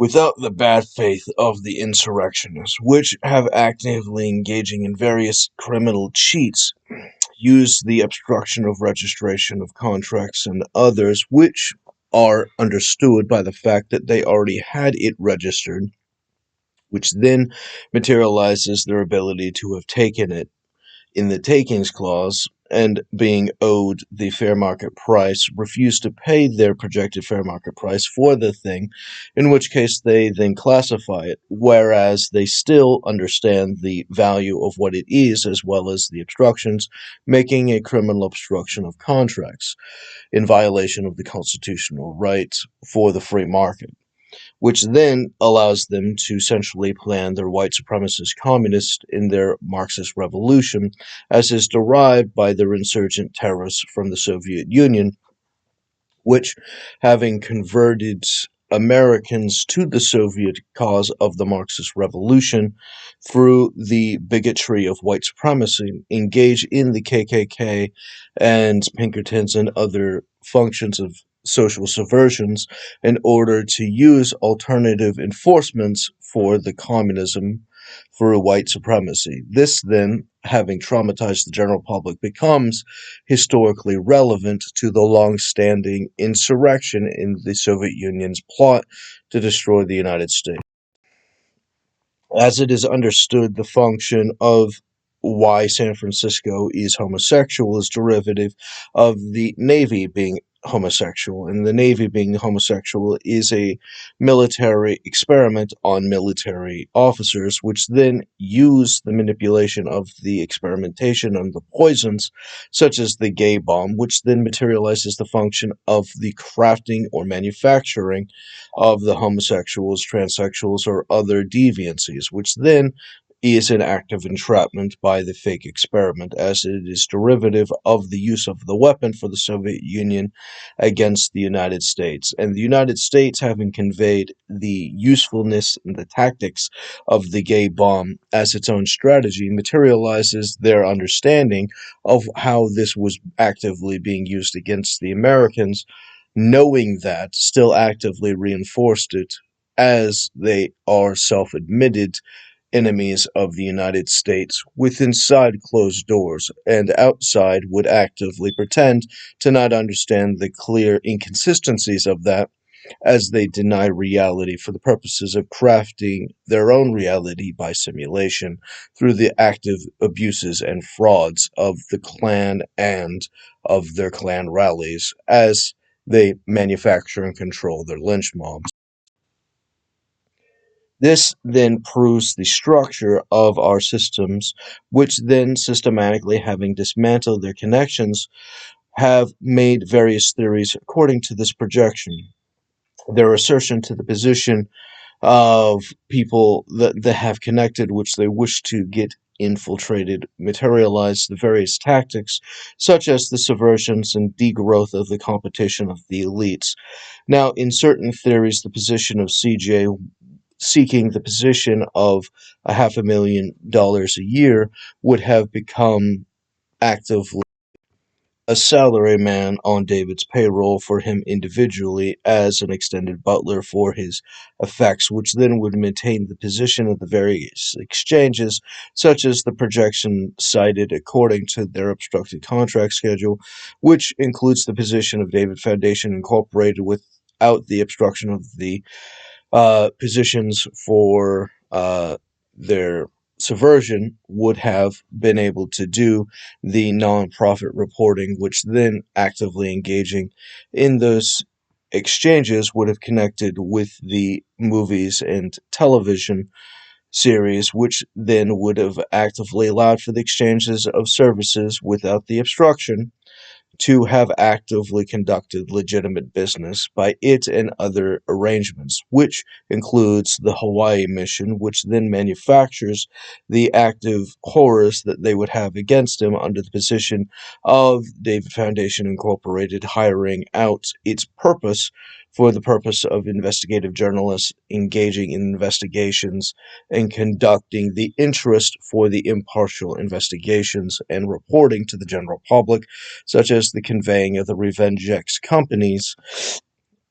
without the bad faith of the insurrectionists, which have actively engaging in various criminal cheats, use the obstruction of registration of contracts and others, which are understood by the fact that they already had it registered, which then materializes their ability to have taken it in the takings clause, and being owed the fair market price, refuse to pay their projected fair market price for the thing, in which case they then classify it, whereas they still understand the value of what it is as well as the obstructions, making a criminal obstruction of contracts in violation of the constitutional right for the free market, which then allows them to centrally plan their white supremacist communists in their Marxist revolution, as is derived by their insurgent terrorists from the Soviet Union, which, having converted Americans to the Soviet cause of the Marxist revolution through the bigotry of white supremacy, engage in the KKK and Pinkertons and other functions of social subversions in order to use alternative enforcements for the communism through white supremacy. This then, having traumatized the general public, becomes historically relevant to the long-standing insurrection in the Soviet Union's plot to destroy the United States. As it is understood, the function of why San Francisco is homosexual is derivative of the Navy being homosexual, and the Navy being homosexual is a military experiment on military officers, which then use the manipulation of the experimentation and the poisons, such as the gay bomb, which then materializes the function of the crafting or manufacturing of the homosexuals, transsexuals, or other deviancies, which then is an act of entrapment by the fake experiment, as it is derivative of the use of the weapon for the Soviet Union against the United States. And the United States, having conveyed the usefulness and the tactics of the gay bomb as its own strategy, materializes their understanding of how this was actively being used against the Americans, knowing that, still actively reinforced it as they are self-admitted enemies of the United States with inside closed doors, and outside would actively pretend to not understand the clear inconsistencies of that, as they deny reality for the purposes of crafting their own reality by simulation through the active abuses and frauds of the Klan and of their Klan rallies, as they manufacture and control their lynch mobs. This then proves the structure of our systems, which then systematically, having dismantled their connections, have made various theories according to this projection. Their assertion to the position of people that they have connected, which they wish to get infiltrated, materialize the various tactics, such as the subversions and degrowth of the competition of the elites. Now, in certain theories, the position of CJ seeking the position of $500,000 a year would have become actively a salaryman on David's payroll for him individually as an extended butler for his effects, which then would maintain the position of the various exchanges, such as the projection cited according to their obstructed contract schedule, which includes the position of David Foundation Incorporated without the obstruction of the positions for their subversion would have been able to do the nonprofit reporting, which then actively engaging in those exchanges would have connected with the movies and television series, which then would have actively allowed for the exchanges of services without the obstruction to have actively conducted legitimate business by it and other arrangements, which includes the Hawaii mission, which then manufactures the active horrors that they would have against him under the position of David Foundation Incorporated hiring out its purpose for the purpose of investigative journalists engaging in investigations and conducting the interest for the impartial investigations and reporting to the general public, such as the conveying of the Revenge X companies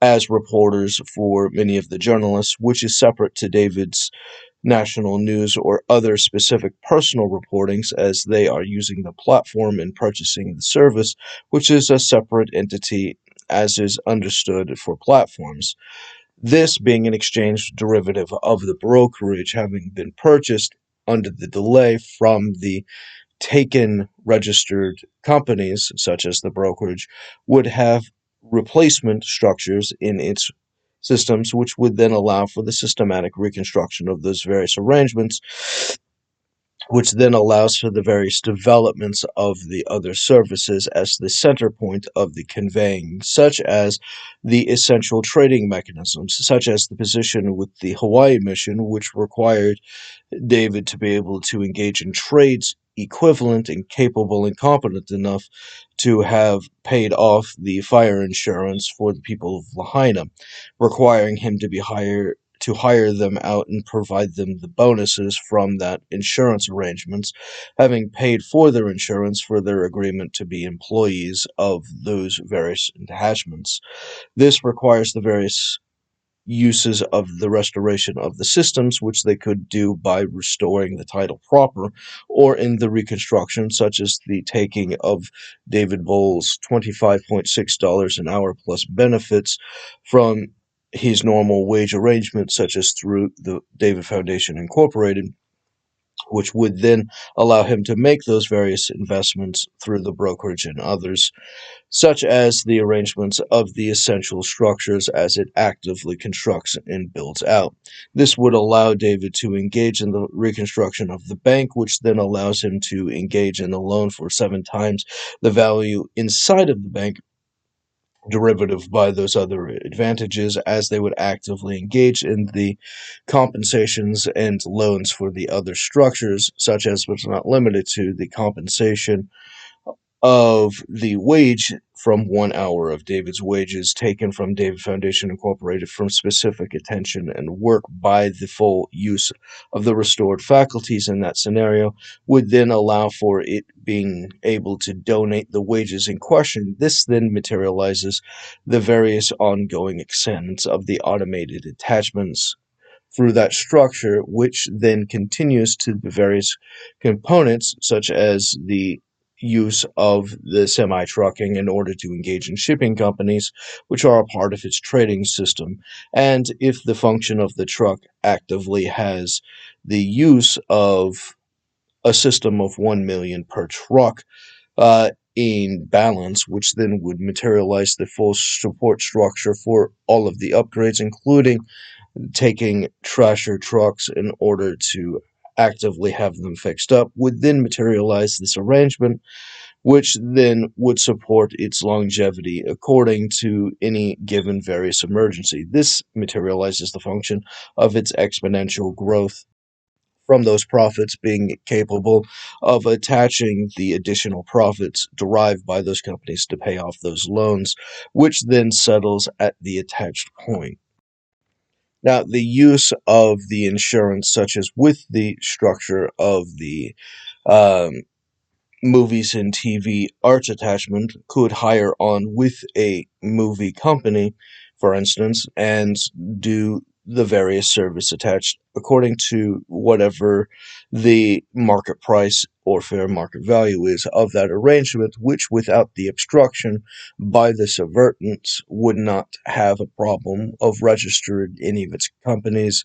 as reporters for many of the journalists, which is separate to David's national news or other specific personal reportings, as they are using the platform and purchasing the service, which is a separate entity as is understood for platforms. This being an exchange derivative of the brokerage having been purchased under the delay from the taken registered companies, such as the brokerage, would have replacement structures in its systems, which would then allow for the systematic reconstruction of those various arrangements, which then allows for the various developments of the other services as the center point of the conveying, such as the essential trading mechanisms, such as the position with the Hawaii mission, which required David to be able to engage in trades equivalent and capable and competent enough to have paid off the fire insurance for the people of Lahaina, requiring him to hire them out and provide them the bonuses from that insurance arrangements, having paid for their insurance for their agreement to be employees of those various detachments. This requires the various uses of the restoration of the systems, which they could do by restoring the title proper, or in the reconstruction, such as the taking of David Bowles' $25.6 an hour plus benefits from his normal wage arrangement, such as through the David Foundation Incorporated, which would then allow him to make those various investments through the brokerage and others, such as the arrangements of the essential structures as it actively constructs and builds out. This would allow David to engage in the reconstruction of the bank, which then allows him to engage in a loan for 7 times the value inside of the bank, derivative by those other advantages, as they would actively engage in the compensations and loans for the other structures, such as but not limited to the compensation of the wage from 1 hour of David's wages taken from David Foundation Incorporated from specific attention and work by the full use of the restored faculties in that scenario would then allow for it being able to donate the wages in question. This then materializes the various ongoing extents of the automated attachments through that structure, which then continues to the various components, such as the use of the semi-trucking in order to engage in shipping companies, which are a part of its trading system. And if the function of the truck actively has the use of a system of 1 million per truck, in balance, which then would materialize the full support structure for all of the upgrades, including taking trasher trucks in order to actively have them fixed up, would then materialize this arrangement, which then would support its longevity according to any given various emergency. This materializes the function of its exponential growth from those profits being capable of attaching the additional profits derived by those companies to pay off those loans, which then settles at the attached point. Now, the use of the insurance, such as with the structure of the um, movies and TV arts attachment, could hire on with a movie company, for instance, and do the various service attached according to whatever the market price or fair market value is of that arrangement, which without the obstruction by the subvertants would not have a problem of registering any of its companies,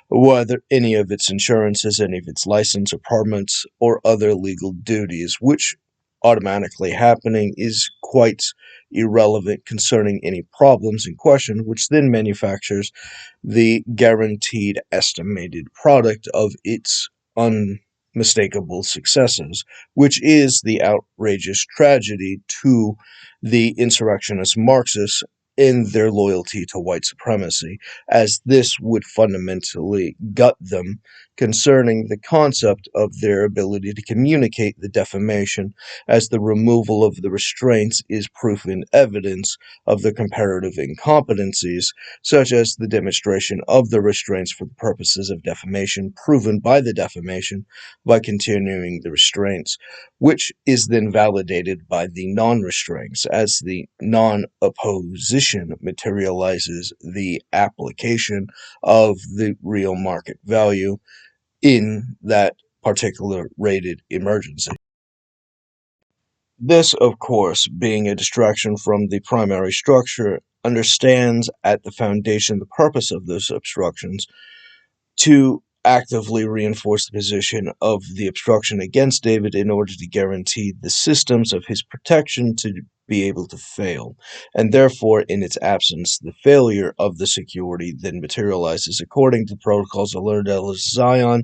whether any of its insurances, any of its license or permits, or other legal duties, which automatically happening is quite irrelevant concerning any problems in question, which then manufactures the guaranteed estimated product of its unmistakable successes, which is the outrageous tragedy to the insurrectionist Marxists in their loyalty to white supremacy, as this would fundamentally gut them concerning the concept of their ability to communicate the defamation, as the removal of the restraints is proof and evidence of the comparative incompetencies, such as the demonstration of the restraints for the purposes of defamation, proven by the defamation by continuing the restraints, which is then validated by the non-restraints as the non-opposition definition materializes the application of the real market value in that particular rated emergency. This, of course, being a distraction from the primary structure, understands at the foundation the purpose of those obstructions to actively reinforce the position of the obstruction against David in order to guarantee the systems of his protection to be able to fail. And therefore, in its absence, the failure of the security then materializes according to the protocols of Lair Zion,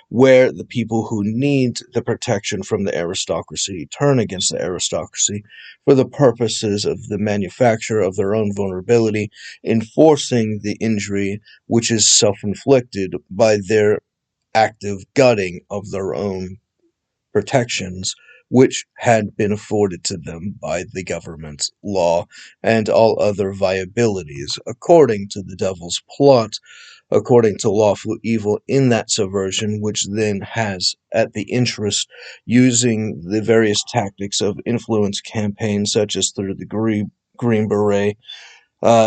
where the people who need the protection from the aristocracy turn against the aristocracy for the purposes of the manufacture of their own vulnerability, enforcing the injury which is self-inflicted by their active gutting of their own protections, which had been afforded to them by the government's law and all other viabilities, according to the devil's plot, according to lawful evil in that subversion, which then has at the interest using the various tactics of influence campaigns, such as through the Green Beret,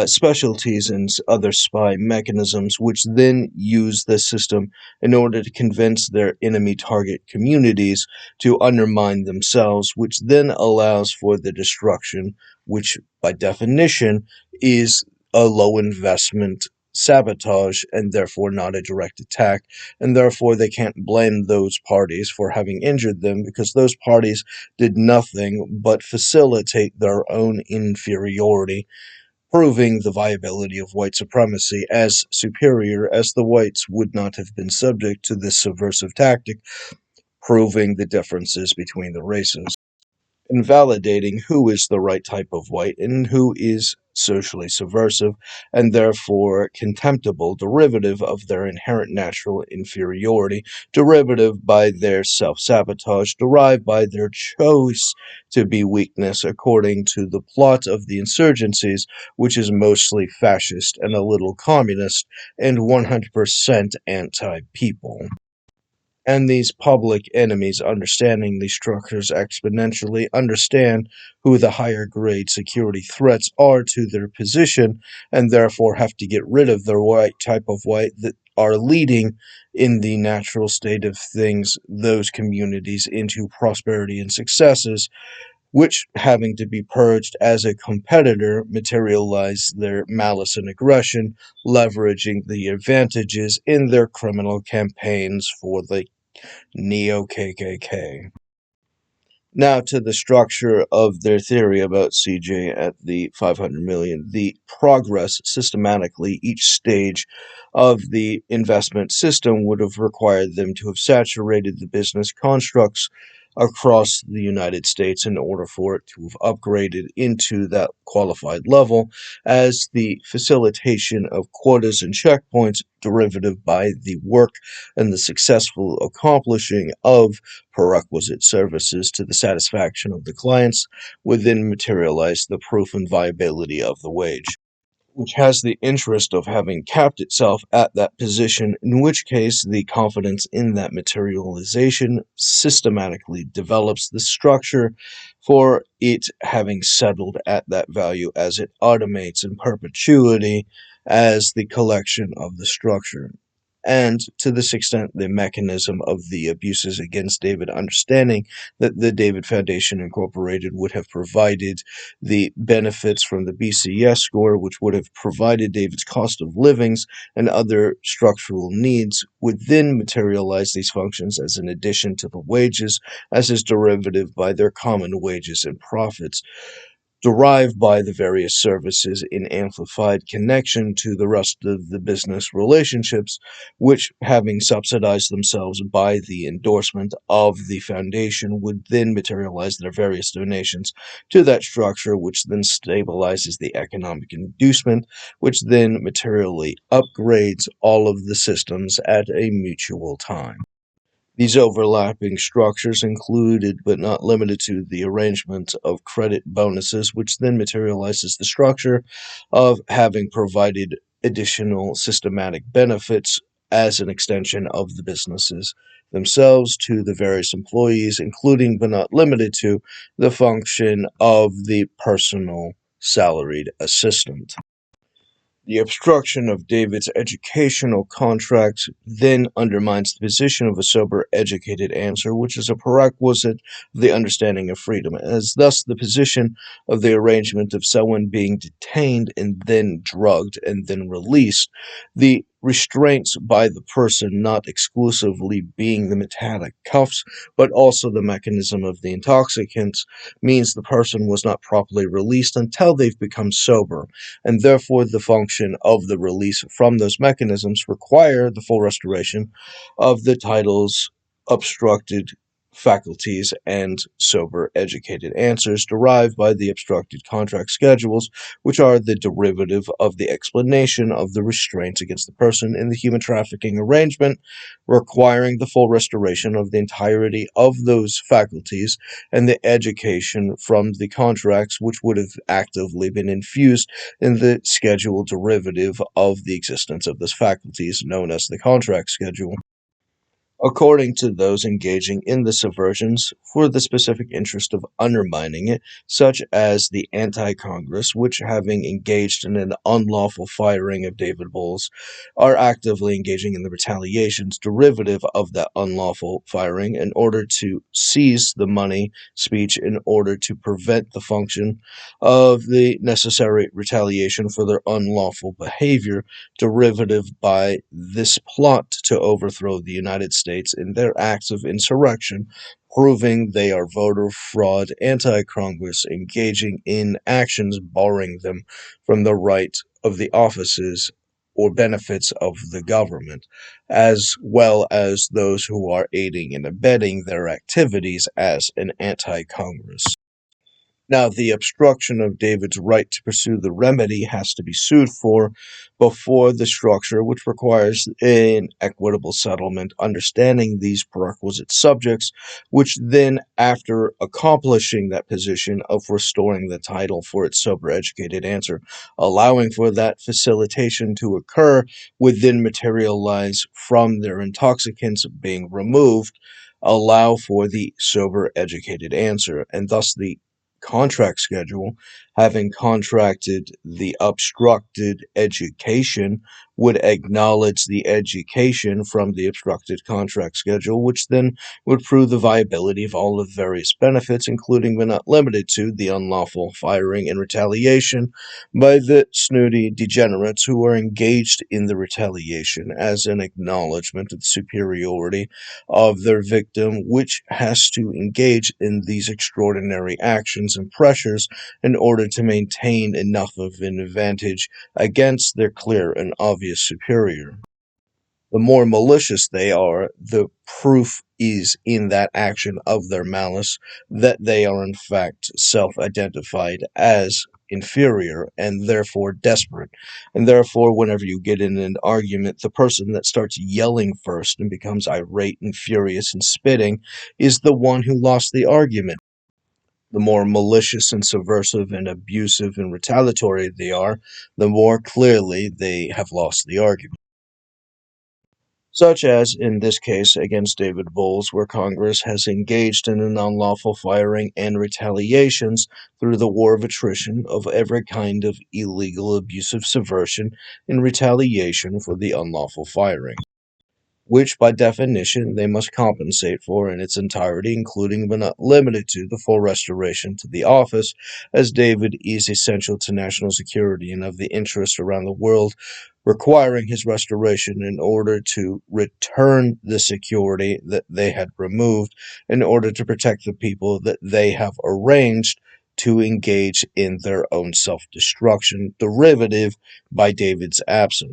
specialties and other spy mechanisms, which then use the system in order to convince their enemy target communities to undermine themselves, which then allows for the destruction, which by definition is a low investment sabotage and therefore not a direct attack, and therefore they can't blame those parties for having injured them because those parties did nothing but facilitate their own inferiority, proving the viability of white supremacy as superior, as the whites would not have been subject to this subversive tactic, proving the differences between the races, invalidating who is the right type of white and who is socially subversive, and therefore contemptible, derivative of their inherent natural inferiority, derivative by their self-sabotage, derived by their choice to be weakness, according to the plot of the insurgencies, which is mostly fascist and a little communist, and 100% anti-people. And these public enemies, understanding these structures exponentially, understand who the higher grade security threats are to their position, and therefore have to get rid of the white type of white that are leading in the natural state of things those communities into prosperity and successes, which, having to be purged as a competitor, materialize their malice and aggression, leveraging the advantages in their criminal campaigns for the Neo-KKK. Now to the structure of their theory about CJ at the 500 million. The progress systematically, each stage of the investment system would have required them to have saturated the business constructs across the United States in order for it to have upgraded into that qualified level, as the facilitation of quotas and checkpoints derivative by the work and the successful accomplishing of prerequisite services to the satisfaction of the clients would then materialize the proof and viability of the wage, which has the interest of having capped itself at that position, in which case the confidence in that materialization systematically develops the structure for it having settled at that value as it automates in perpetuity as the collection of the structure. And to this extent, the mechanism of the abuses against David, understanding that the David Foundation Incorporated would have provided the benefits from the BCS score, which would have provided David's cost of livings and other structural needs, would then materialize these functions as an addition to the wages, as is derivative by their common wages and profits, derived by the various services in amplified connection to the rest of the business relationships, which, having subsidized themselves by the endorsement of the foundation, would then materialize their various donations to that structure, which then stabilizes the economic inducement, which then materially upgrades all of the systems at a mutual time. These overlapping structures included but not limited to the arrangement of credit bonuses, which then materializes the structure of having provided additional systematic benefits as an extension of the businesses themselves to the various employees, including but not limited to the function of the personal salaried assistant. The obstruction of David's educational contract then undermines the position of a sober, educated answer, which is a prerequisite of the understanding of freedom, as thus the position of the arrangement of someone being detained and then drugged and then released, the restraints by the person not exclusively being the metallic cuffs, but also the mechanism of the intoxicants, means the person was not properly released until they've become sober, and therefore the function of the release from those mechanisms require the full restoration of the titles obstructed faculties and sober educated answers derived by the obstructed contract schedules, which are the derivative of the explanation of the restraints against the person in the human trafficking arrangement, requiring the full restoration of the entirety of those faculties and the education from the contracts which would have actively been infused in the schedule derivative of the existence of those faculties, known as the contract schedule. According to those engaging in the subversions for the specific interest of undermining it, such as the anti-Congress, which, having engaged in an unlawful firing of David Bowles, are actively engaging in the retaliations derivative of that unlawful firing in order to seize the money speech in order to prevent the function of the necessary retaliation for their unlawful behavior derivative by this plot to overthrow the United States in their acts of insurrection, proving they are voter fraud, anti-Congress, engaging in actions barring them from the right of the offices or benefits of the government, as well as those who are aiding and abetting their activities as an anti-Congress. Now, the obstruction of David's right to pursue the remedy has to be sued for before the structure, which requires an equitable settlement, understanding these prerequisite subjects, which then, after accomplishing that position of restoring the title for its sober educated answer, allowing for that facilitation to occur, would then materialize from their intoxicants being removed, allow for the sober educated answer, and thus the contract schedule, having contracted the obstructed education, would acknowledge the education from the obstructed contract schedule, which then would prove the viability of all of the various benefits, including but not limited to the unlawful firing and retaliation by the snooty degenerates who are engaged in the retaliation as an acknowledgement of the superiority of their victim, which has to engage in these extraordinary actions and pressures in order to maintain enough of an advantage against their clear and obvious superior. The more malicious they are, the proof is in that action of their malice that they are in fact self-identified as inferior and therefore desperate. And therefore, whenever you get in an argument, the person that starts yelling first and becomes irate and furious and spitting is the one who lost the argument. The more malicious and subversive and abusive and retaliatory they are, the more clearly they have lost the argument. Such as in this case against David Bowles, where Congress has engaged in an unlawful firing and retaliations through the war of attrition of every kind of illegal, abusive subversion in retaliation for the unlawful firing, which by definition they must compensate for in its entirety, including but not limited to the full restoration to the office, as David is essential to national security and of the interest around the world, requiring his restoration in order to return the security that they had removed, in order to protect the people that they have arranged to engage in their own self-destruction, derivative by David's absence.